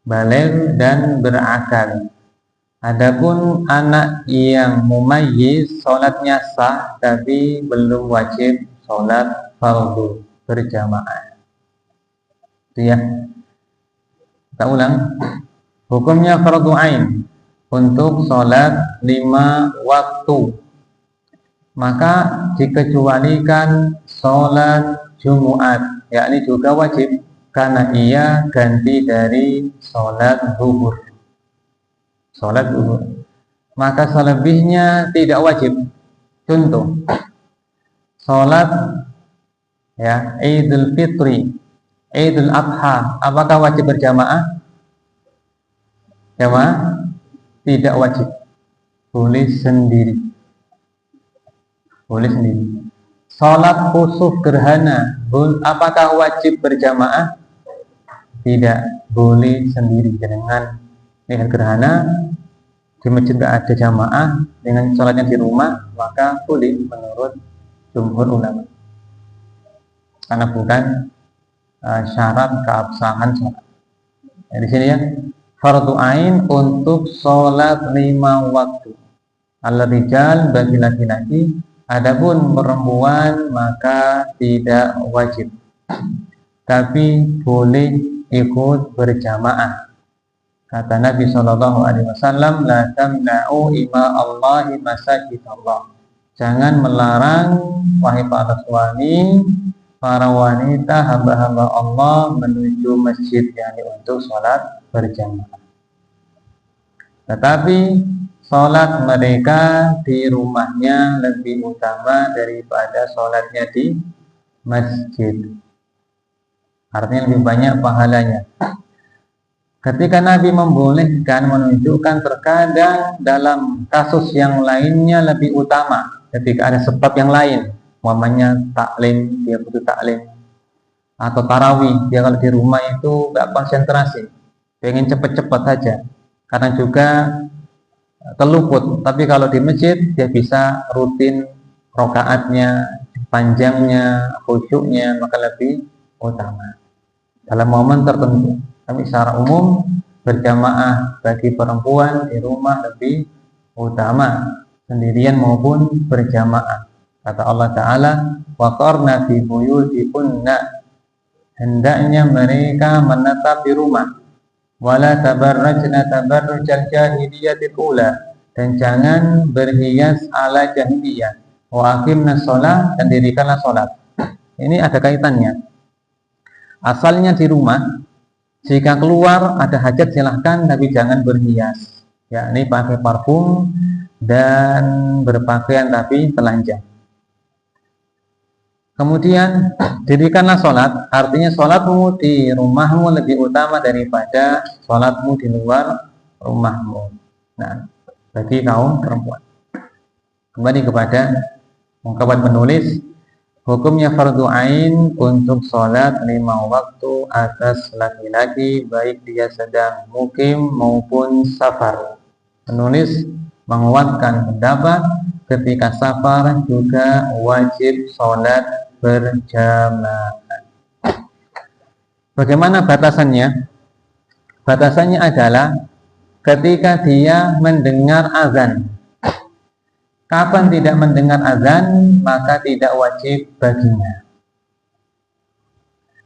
Speaker 1: Baligh dan berakal. Adapun anak yang mumayyiz sholatnya sah tapi belum wajib sholat fardhu berjamaah. Itu ya. Kita ulang. Hukumnya fardhu ain untuk sholat 5 waktu. Maka dikecualikan sholat Jumat, yakni juga wajib karena ia ganti dari sholat zuhur. Sholat zuhur. Maka selebihnya tidak wajib. Contoh, sholat ya Idul Fitri, Idul Adha, apakah wajib berjamaah? Jamaah? Tidak wajib. Boleh sendiri. Boleh sendiri. Sholat khusuf gerhana, apakah wajib berjamaah? Tidak, boleh sendiri. Dengan gerhana di masjid tidak ada jamaah, dengan sholatnya di rumah, maka boleh menurut jumhur ulama, karena bukan syarat keabsahan sholat. Nah, di sini ya, fardhu ain untuk sholat 5 waktu. Al-rijal bagi laki-laki, adapun perempuan maka tidak wajib, tapi boleh ikut berjamaah. Kata Nabi SAW, la tamna'u ima Allahi masajid Allah. Jangan melarang, wahai para suami, para wanita, hamba-hamba Allah menuju masjid, yakni untuk sholat berjamaah. Tetapi sholat mereka di rumahnya lebih utama daripada sholatnya di masjid. Artinya lebih banyak pahalanya. Ketika Nabi membolehkan, menunjukkan terkadang dalam kasus yang lainnya lebih utama. Ketika ada sebab yang lain, umpamanya taklim, dia butuh taklim, atau tarawih, dia kalau di rumah itu gak konsentrasi, pengen cepet-cepet saja, karena juga terluput. Tapi kalau di masjid dia bisa rutin rokaatnya, panjangnya, khusyuknya, maka lebih utama dalam momen tertentu. Tapi secara umum berjamaah bagi perempuan di rumah lebih utama, sendirian maupun berjamaah. Kata Allah Ta'ala, waqarna fi buyutikunna, hendaknya mereka menetap di rumah, wala tabarrajna tabarrujal jahiliyatil ula, dan jangan berhias ala jahiliyah, wa aqimna shalah, dan dirikanlah salat. Ini ada kaitannya. Asalnya di rumah, jika keluar ada hajat silahkan, tapi jangan berhias, yakni pakai parfum dan berpakaian tapi telanjang. Kemudian dirikanlah sholat, artinya sholatmu di rumahmu lebih utama daripada sholatmu di luar rumahmu. Nah, bagi kaum perempuan. Kembali kepada ungkapan penulis, hukumnya fardu ain untuk sholat 5 waktu atas laki-laki, baik dia sedang mukim maupun safar. Penulis menguatkan pendapat ketika safar juga wajib sholat berjamaah. Bagaimana batasannya? Batasannya adalah ketika dia mendengar azan. Kapan tidak mendengar azan, maka tidak wajib baginya.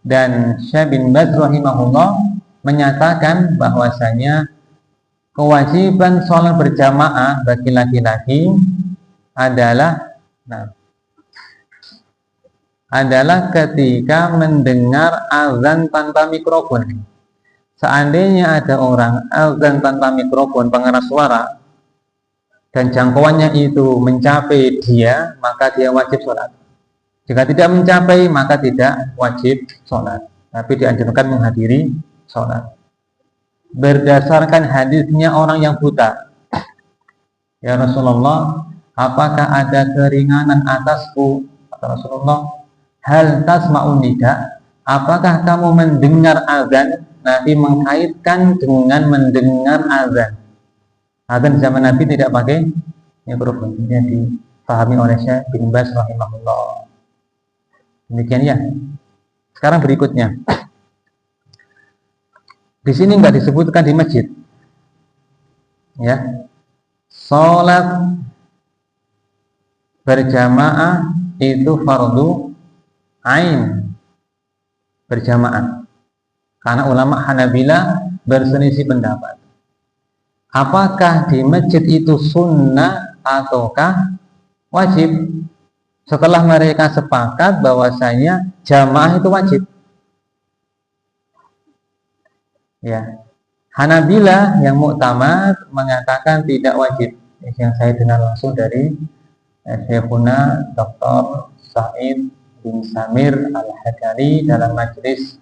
Speaker 1: Dan Syekh bin Baz rahimahullah menyatakan bahwasanya kewajiban sholat berjamaah bagi laki-laki adalah ketika mendengar azan tanpa mikrofon. Seandainya ada orang azan tanpa mikrofon, pengeras suara, dan jangkauannya itu mencapai dia, maka dia wajib sholat. Jika tidak mencapai, maka tidak wajib sholat, tapi dianjurkan menghadiri sholat. Berdasarkan hadisnya orang yang buta, ya Rasulullah, apakah ada keringanan atasku? Kata Rasulullah, hal tasma'un nida, apakah kamu mendengar azan? Nabi mengkaitkan dengan mendengar azan. Azan di zaman Nabi tidak pakai mikrofon. Ini dipahami oleh Syekh bin Baz rahimahullah. Demikian ya. Sekarang berikutnya. Di sini enggak disebutkan di masjid. Ya. Salat berjamaah itu fardu ain berjamaah. Karena ulama Hanabilah berselisih pendapat. Apakah di masjid itu sunnah ataukah wajib? Setelah mereka sepakat bahwasanya jamaah itu wajib. Ya. Hanabilah yang muktamad mengatakan tidak wajib. Yang saya dengar langsung dari Syekhuna Dr. Sa'id bin Samir Al-Hadari dalam majelis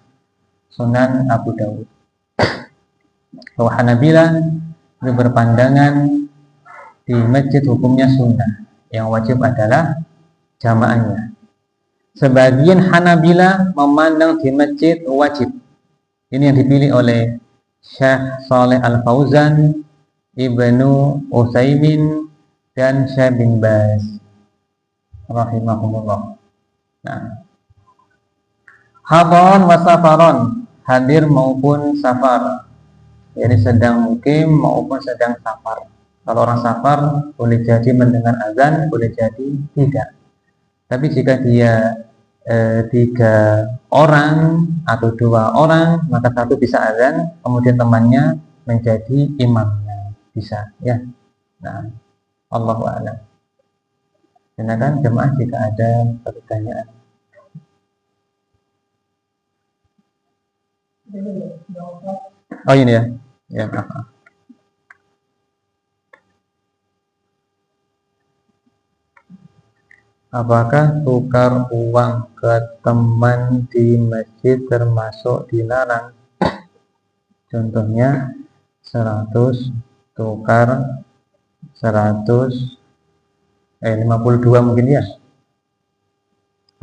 Speaker 1: Sunan Abu Dawud. Bahwa Hanabilah itu berpandangan di masjid hukumnya sunnah, yang wajib adalah jamaahnya. Sebagian Hanabilah memandang di masjid wajib. Ini yang dipilih oleh Syekh Saleh Al-Fauzan, Ibnu Utsaimin, dan Syekh bin Baz rahimahumullah. Nah, hadron wa safaron, hadir maupun safar, jadi sedang mukim maupun sedang safar. Kalau orang safar boleh jadi mendengar azan, boleh jadi tidak. Tapi jika dia 3 orang atau 2 orang, maka satu bisa azan, kemudian temannya menjadi imamnya, bisa ya. Nah, Allahu a'lam. Silakan jemaah jika ada pertanyaan. Oh ini ya. Ya, maaf. Apakah tukar uang ke teman di masjid termasuk dilarang? Contohnya 100 tukar 52 mungkin ya.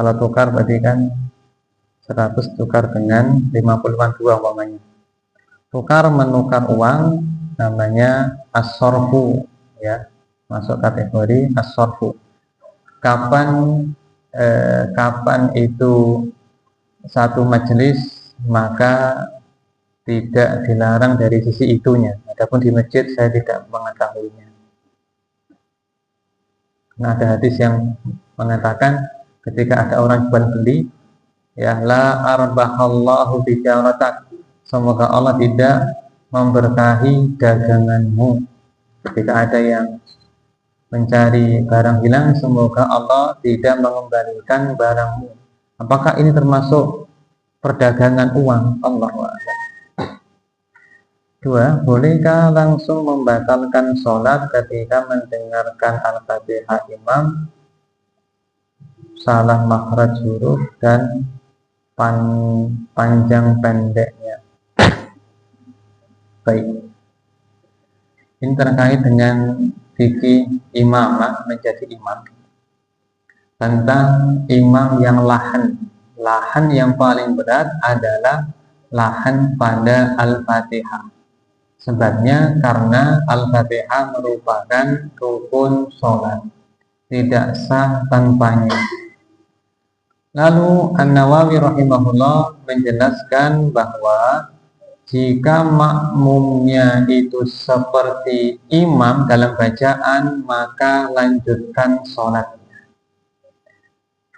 Speaker 1: Kalau tukar berarti kan 100 tukar dengan 52 umpamanya. Tukar menukar uang namanya as-sorfu ya, masuk kategori as-sorfu. kapan itu satu majelis, maka tidak dilarang dari sisi itunya. Adapun di masjid saya tidak mengetahuinya. Nah, ada hadis yang mengatakan ketika ada orang jual beli, ya la arbahallahu tijaratak, semoga Allah tidak memberkahi daganganmu. Ketika ada yang mencari barang hilang, semoga Allah tidak mengembalikan barangmu. Apakah ini termasuk perdagangan uang? Allahu a'lam. 2. Bolehkah langsung membatalkan sholat ketika mendengarkan Al-Fatihah imam salah makhraj huruf dan panjang pendeknya? Baik, ini terkait dengan fikih imamah, menjadi imam, tentang imam yang lahan yang paling berat adalah lahan pada Al-Fatihah. Sebabnya karena Al-Fatihah merupakan rukun sholat, tidak sah tanpanya. Lalu An-Nawawi rahimahullah menjelaskan bahwa jika makmumnya itu seperti imam dalam bacaan, maka lanjutkan sholatnya.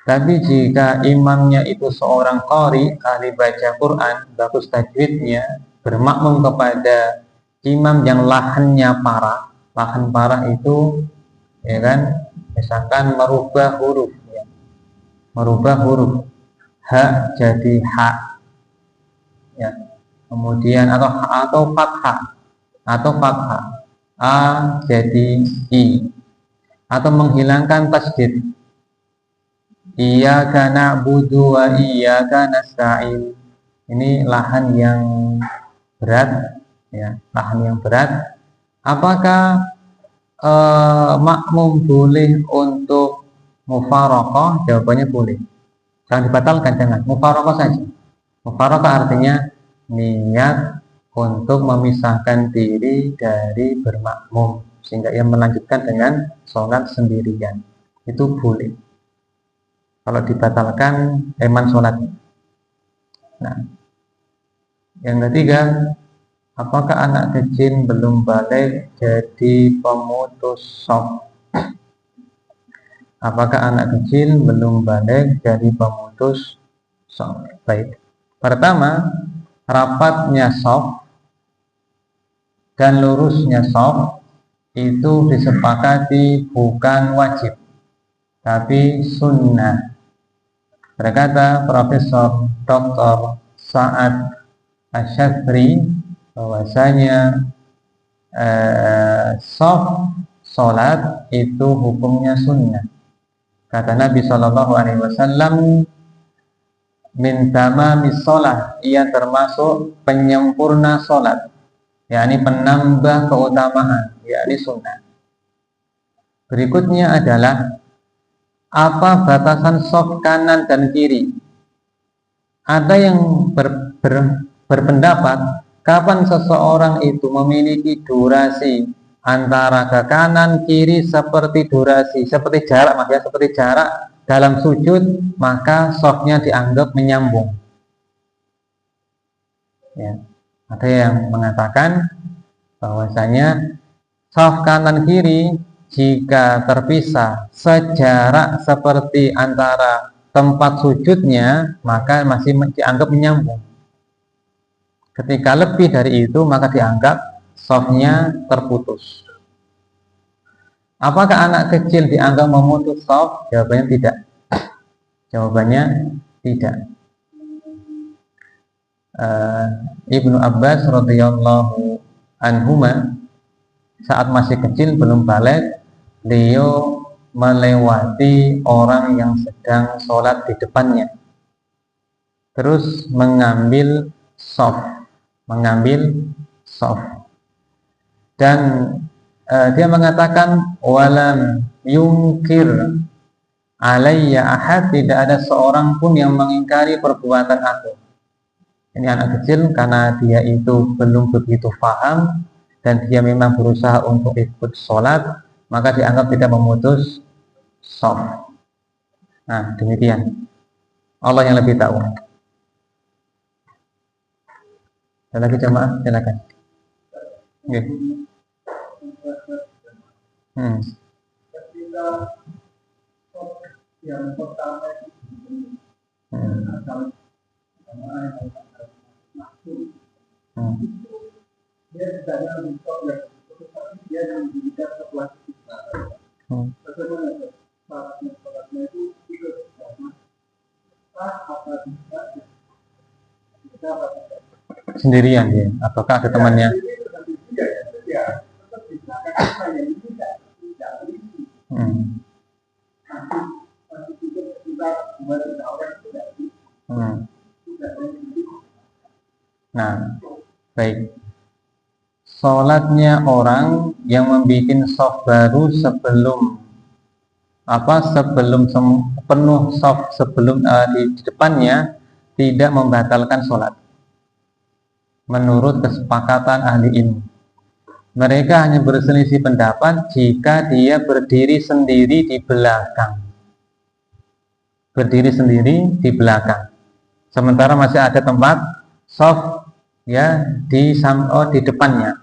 Speaker 1: Tapi jika imamnya itu seorang qari, ahli baca Quran, bagus tajwidnya, bermakmum kepada imam yang lahannya parah. Lahan parah itu, ya kan, misalkan merubah huruf, ya. Merubah huruf ha jadi ha, ya. Kemudian atau fathah a jadi i, atau menghilangkan tasydid, iyyaka na'budu wa iyyaka nasta'in. Ini lahan yang berat, ya, lahan yang berat. Apakah makmum boleh untuk mufaraqah? Jawabannya boleh. Jangan dibatalkan, jangan. Mufaraqah saja. Mufaraqah artinya niat untuk memisahkan diri dari bermakmum sehingga ia melanjutkan dengan sholat sendirian. Itu boleh. Kalau dibatalkan eman sholatnya. Nah, yang ketiga, apakah anak kecil belum balik jadi pemutus shaf? Apakah anak kecil belum balik jadi pemutus shaf? Baik. Pertama, rapatnya shaf dan lurusnya shaf itu disepakati bukan wajib, tapi sunnah. Berkata Profesor Dr. Sa'ad Asyafri bahwasanya shaf salat itu hukumnya sunnah. Kata Nabi Shallallahu Alaihi Wasallam, min tamamis shalah, ia termasuk penyempurna salat, yakni penambah keutamaan, yakni sunnah. Berikutnya adalah apa batasan shaf kanan dan kiri. Ada yang berpendapat kapan seseorang itu memiliki durasi antara ke kanan kiri seperti durasi, seperti jarak, maksudnya seperti jarak dalam sujud, maka shafnya dianggap menyambung. Ya. Ada yang mengatakan bahwasanya shaf kanan kiri jika terpisah sejarak seperti antara tempat sujudnya, maka masih dianggap menyambung. Ketika lebih dari itu, maka dianggap shafnya terputus. Apakah anak kecil dianggap memutus shaf? Jawabannya tidak. Jawabannya tidak. Ibnu Abbas radhiyallahu anhuma saat masih kecil belum balik, beliau melewati orang yang sedang sholat di depannya, terus mengambil shaf, dan dia mengatakan walam yungkir alayya ahad, tidak ada seorang pun yang mengingkari perbuatan aku. Ini anak kecil, karena dia itu belum begitu paham dan dia memang berusaha untuk ikut sholat, maka dianggap tidak memutus shaf. Nah, demikian. Allah yang lebih tahu. Ada lagi jemaah, silakan. Oke. Yang pertama dia tidak yang tetapi dia yang diberikan setelah bagaimana sholatnya itu ikut sendirian ya, ataukah ada temannya? Nah, baik. Sholatnya orang yang membuat shaf baru sebelum penuh shaf sebelum di depannya tidak membatalkan sholat. Menurut kesepakatan ahli ilmu, mereka hanya berselisih pendapat jika dia berdiri sendiri di belakang. Berdiri sendiri di belakang. Sementara masih ada tempat shaf ya di depannya.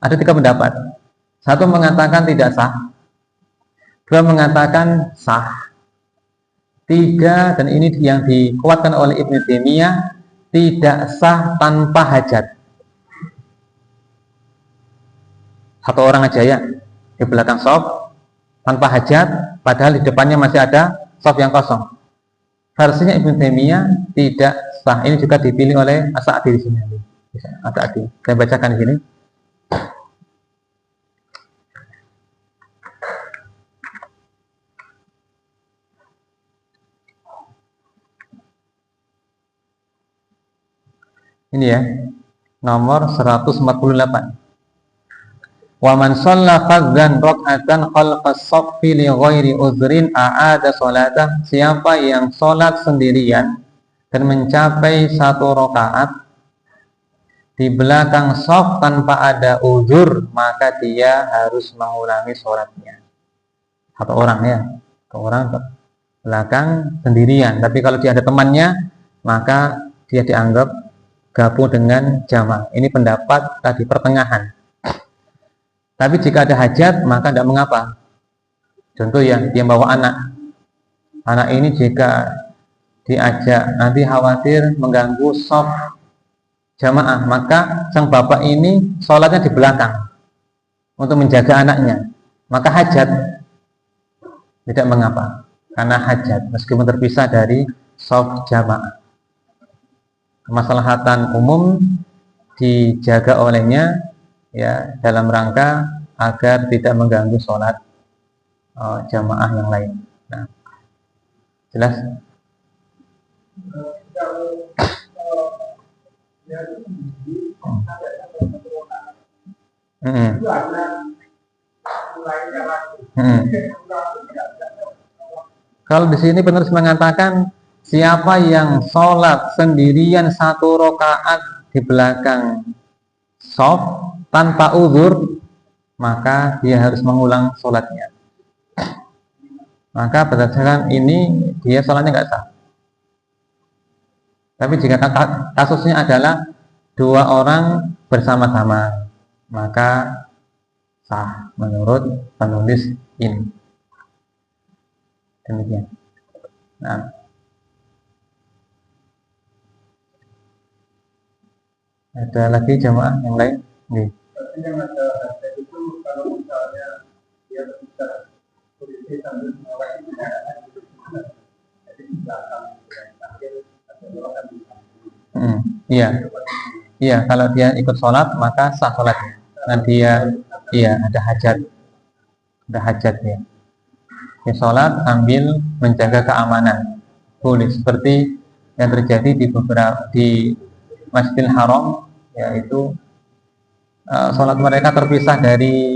Speaker 1: Ada 3 pendapat. Satu mengatakan tidak sah, 2 mengatakan sah, 3 dan ini yang dikuatkan oleh Ibnu Taimiyah, tidak sah tanpa hajat. Satu orang aja ya di belakang shaf tanpa hajat, padahal di depannya masih ada shaf yang kosong. Versinya Ibnu Taimiyah tidak sah. Ini juga dipilih oleh As-Sa'di di sini. As-Sa'di. Saya bacakan di sini. Ini ya, nomor 148. Wa man shalla fadzan rak'atan khalfas shaffi li ghairi uzrin a'ada shalatah. Siapa yang sholat sendirian dan mencapai 1 rakaat di belakang shaf tanpa ada uzur, maka dia harus mengulangi sholatnya. Satu orang ya, satu orang belakang sendirian. Tapi kalau dia ada temannya, maka dia dianggap gabung dengan jamaah. Ini pendapat tadi pertengahan. Tapi jika ada hajat maka tidak mengapa. Contoh ya, dia bawa anak. Anak ini jika diajak nanti khawatir mengganggu shaf jamaah, maka sang bapak ini sholatnya di belakang untuk menjaga anaknya. Maka hajat tidak mengapa, karena hajat meskipun terpisah dari shaf jamaah. Kemaslahatan umum dijaga olehnya ya dalam rangka agar tidak mengganggu sholat jamaah yang lain. Nah, jelas? Kalau di sini penulis mengatakan siapa yang sholat sendirian 1 rakaat di belakang shaf tanpa uzur, maka dia harus mengulang sholatnya. Maka berdasarkan ini dia sholatnya nggak sah. Tapi jika kasusnya adalah 2 orang bersama-sama, maka sah menurut penulis ini. Demikian. Nah, ada lagi jamaah yang lain? Nih. Yang ada itu kalau misalnya dia bisa posisi sambil menolak itu jadi di belakang iya, iya. Kalau dia ikut sholat maka sah sholatnya. Dan dia, iya ada hajat ya. Dia sholat sambil menjaga keamanan. Boleh seperti yang terjadi di beberapa di Masjidil Haram, yaitu sholat mereka terpisah dari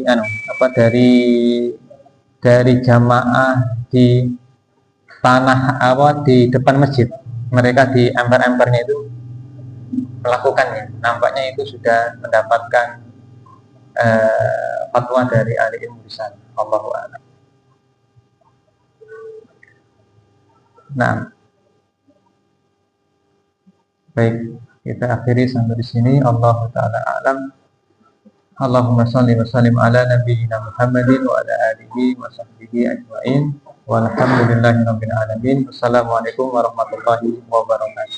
Speaker 1: dari jamaah di tanah di depan masjid. Mereka di emper-empernya itu melakukannya. Nampaknya itu sudah mendapatkan fatwa dari ahli ilmu di sana. Allahu a'lam. Nah, baik, kita akhiri sampai di sini. Allahu taala alam. Allahumma shalli wa sallim ala nabiyyina Muhammadin wa ala alihi wa sahbihi ajma'in. Walhamdulillahi rabbil alamin. Wassalamualaikum warahmatullahi wabarakatuh.